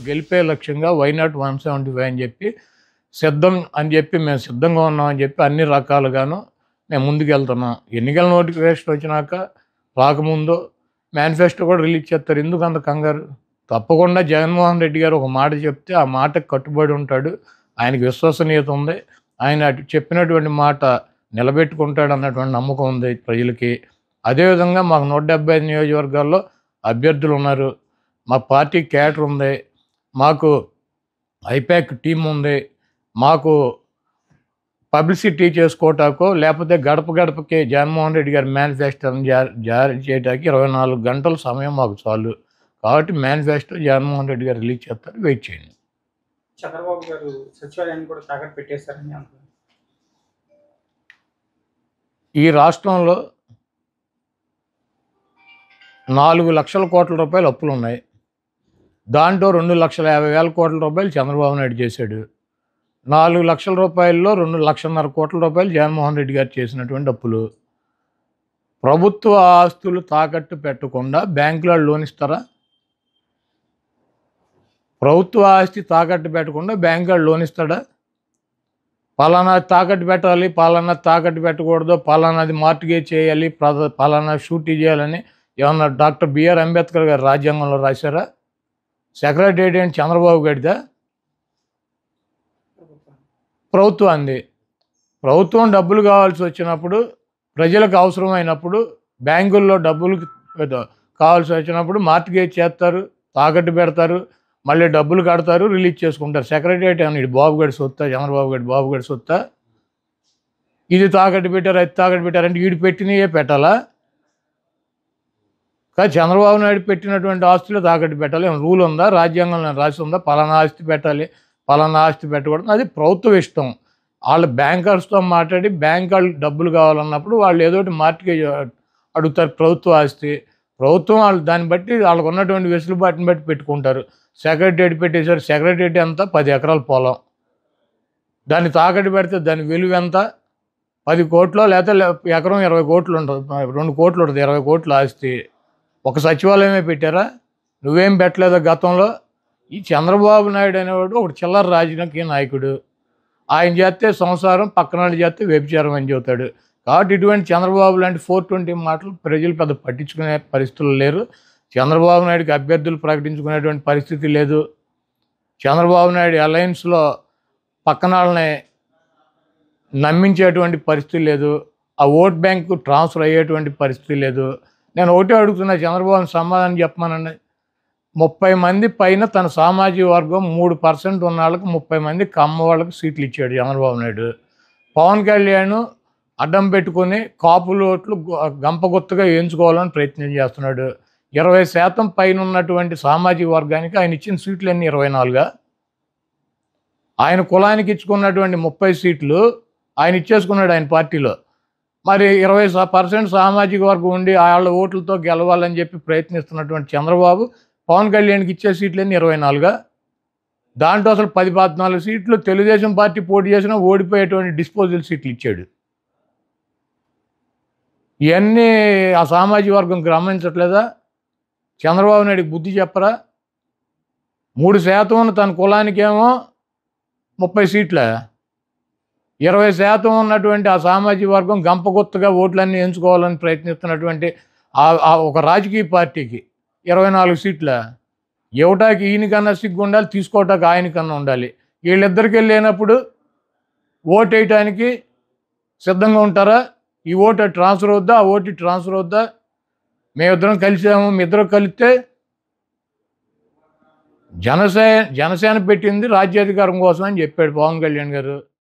గెలిపే లక్ష్యంగా వైనాట్ 175 అని చెప్పి సిద్ధం అని చెప్పి మేము సిద్ధంగా ఉన్నామని చెప్పి అన్ని రకాలుగాను మేము ముందుకెళ్తున్నాం. ఎన్నికల నోటిఫికేషన్ వచ్చినాక రాకముందు మేనిఫెస్టో కూడా రిలీజ్ చేస్తారు. ఎందుకు అంత కంగారు? తప్పకుండా జగన్మోహన్ రెడ్డి గారు ఒక మాట చెప్తే ఆ మాటకు కట్టుబడి ఉంటాడు. ఆయనకి విశ్వసనీయత ఉంది. ఆయన చెప్పినటువంటి మాట నిలబెట్టుకుంటాడు అన్నటువంటి నమ్మకం ఉంది ప్రజలకి. అదేవిధంగా మాకు 175 నియోజకవర్గాల్లో అభ్యర్థులు ఉన్నారు. మా పార్టీ క్యాడర్ ఉంది. మాకు ఐపాక్ టీం ఉంది. మాకు పబ్లిసిటీ చేసుకోవటాకో లేకపోతే గడప గడపకి జగన్మోహన్ రెడ్డి గారి మేనిఫెస్టోని జారీ చేయడానికి 24 గంటల సమయం మాకు చాలు. కాబట్టి మేనిఫెస్టో జగన్మోహన్ రెడ్డి గారు రిలీజ్ చేస్తారు. వెయిట్ చేయండి. చంద్రబాబు గారు సచివాలయాన్ని కూడా తాకట్టు పెట్టేస్తారని అంటున్నారు. ఈ రాష్ట్రంలో 4 లక్షల కోట్ల రూపాయలు అప్పులు ఉన్నాయి. దాంట్లో 2,50,000 కోట్ల రూపాయలు చంద్రబాబు నాయుడు చేశాడు. 4 లక్షల రూపాయల్లో 2,50,000 కోట్ల రూపాయలు జగన్మోహన్ రెడ్డి గారు చేసినటువంటి అప్పులు. ప్రభుత్వ ఆస్తులు తాకట్టు పెట్టకుండా బ్యాంకులో లోన్ ఇస్తారా? ప్రభుత్వ ఆస్తి తాకట్టు పెట్టకుండా బ్యాంకులో లోన్ ఇస్తాడా? పలానా తాకట్టు పెట్టాలి, పలానా తాకట్టు పెట్టకూడదు, పలానాది మార్టిగేజ్ చేయాలి, పలానా షూరిటీ చేయాలని ఏమన్నా డాక్టర్ బిఆర్ అంబేద్కర్ గారు రాజ్యాంగంలో రాశారా? సెక్రటేరియట్ ఏంటి చంద్రబాబు గడిదా? ప్రభుత్వాన్ని. ప్రభుత్వం డబ్బులు కావాల్సి వచ్చినప్పుడు, ప్రజలకు అవసరమైనప్పుడు, బ్యాంకుల్లో డబ్బులు కావాల్సి వచ్చినప్పుడు మార్టిగేజ్ చేస్తారు, తాకట్టు పెడతారు, మళ్ళీ డబ్బులు కడతారు, రిలీజ్ చేసుకుంటారు. సెక్రటేరియట్ అని బాబు గడి సొత్తా, చంద్రబాబు గడి బాబు గడి సొత్తా? ఇది తాకట్టు పెట్టారు, అది తాకట్టు పెట్టారంటే వీడు పెట్టినయే పెట్టాలా? కానీ చంద్రబాబు నాయుడు పెట్టినటువంటి ఆస్తులు తాకట్టు పెట్టాలి. ఏమైనా రూల్ ఉందా? రాజ్యాంగంలో రాసి ఉందా? పలానా ఆస్తి పెట్టాలి, పలానా ఆస్తి పెట్టకూడదు. అది ప్రభుత్వ ఇష్టం. వాళ్ళు బ్యాంకర్స్తో మాట్లాడి బ్యాంక్ వాళ్ళు డబ్బులు కావాలన్నప్పుడు వాళ్ళు ఏదో ఒకటి మార్టిగేజ్ అడుగుతారు. ప్రభుత్వ ఆస్తి ప్రభుత్వం వాళ్ళు దాన్ని బట్టి వాళ్ళకు ఉన్నటువంటి వెసులుబాటుని బట్టి పెట్టుకుంటారు. సెక్రటేరియట్ పెట్టేశారు. సెక్రటేరియట్ ఎంత? 10 ఎకరాల పొలం. దాన్ని తాకట్టు పెడితే దాని విలువ ఎంత? 10 కోట్లో లేకపోతే ఎకరం 20 కోట్లు ఉంటుంది, 2 కోట్లు ఉంటుంది, 20 కోట్ల ఆస్తి. ఒక సచివాలయమే పెట్టారా? నువ్వేం పెట్టలేదా గతంలో? ఈ చంద్రబాబు నాయుడు అనేవాడు ఒక చిల్లర రాజకీయ నాయకుడు. ఆయన చేస్తే సంసారం, పక్కన వాళ్ళు చేస్తే వ్యభిచారం అని చెబుతాడు. కాబట్టి ఇటువంటి చంద్రబాబు లాంటి 420 మాటలు ప్రజలు పెద్ద పట్టించుకునే పరిస్థితులు లేరు. చంద్రబాబు నాయుడుకి అభ్యర్థులు ప్రకటించుకునేటువంటి పరిస్థితి లేదు. చంద్రబాబు నాయుడు అలయన్స్లో పక్కన వాళ్ళని నమ్మించేటువంటి పరిస్థితి లేదు. ఆ ఓట్ బ్యాంకు ట్రాన్స్ఫర్ అయ్యేటువంటి పరిస్థితి లేదు. నేను ఒకటే అడుగుతున్నా, చంద్రబాబుని సమాధానం చెప్పమానండి. 30 మంది పైన తన సామాజిక వర్గం 3% ఉన్న వాళ్ళకి 30 మంది కమ్మ వాళ్ళకి సీట్లు ఇచ్చాడు చంద్రబాబు నాయుడు. పవన్ కళ్యాణ్ అడ్డం పెట్టుకొని కాపులు ఓట్లు గంపగుత్తగా వేయించుకోవాలని ప్రయత్నం చేస్తున్నాడు. 20% పైన ఉన్నటువంటి సామాజిక వర్గానికి ఆయన ఇచ్చిన సీట్లు ఎన్ని? 24గా? ఆయన కులానికి ఇచ్చుకున్నటువంటి 30 సీట్లు ఆయన ఇచ్చేసుకున్నాడు ఆయన పార్టీలో. మరి 20% సామాజిక వర్గం ఉండి వాళ్ళ ఓట్లతో గెలవాలని చెప్పి ప్రయత్నిస్తున్నటువంటి చంద్రబాబు పవన్ కళ్యాణ్కి ఇచ్చే సీట్లు ఎన్ని? 24గా? దాంట్లో అసలు 10-14 సీట్లు తెలుగుదేశం పార్టీ పోటీ చేసినా ఓడిపోయేటువంటి డిస్పోజల్ సీట్లు ఇచ్చాడు. ఇవన్నీ ఆ సామాజిక వర్గం గమనించట్లేదా? చంద్రబాబు నాయుడికి బుద్ధి చెప్పరా? 3% తన కులానికేమో 30 సీట్ల, 20% ఉన్నటువంటి ఆ సామాజిక వర్గం గంపగుత్తగా ఓట్లన్నీ ఎంచుకోవాలని ప్రయత్నిస్తున్నటువంటి ఒక రాజకీయ పార్టీకి 24 సీట్ల ఇవ్వటానికి ఈయనకన్నా సిగ్గు ఉండాలి, తీసుకోవటానికి ఆయనకన్నా ఉండాలి. వీళ్ళిద్దరికి లేనప్పుడు ఓటు వేయటానికి సిద్ధంగా ఉంటారా? ఈ ఓటు ట్రాన్స్ఫర్ అవుద్దా, ఆ ఓటు ట్రాన్స్ఫర్ అవుద్దా? మేమిద్దరం కలిసాము, మీ ఇద్దరు కలిస్తే జనసేన పెట్టింది రాజ్యాధికారం కోసం అని చెప్పాడు పవన్ కళ్యాణ్ గారు.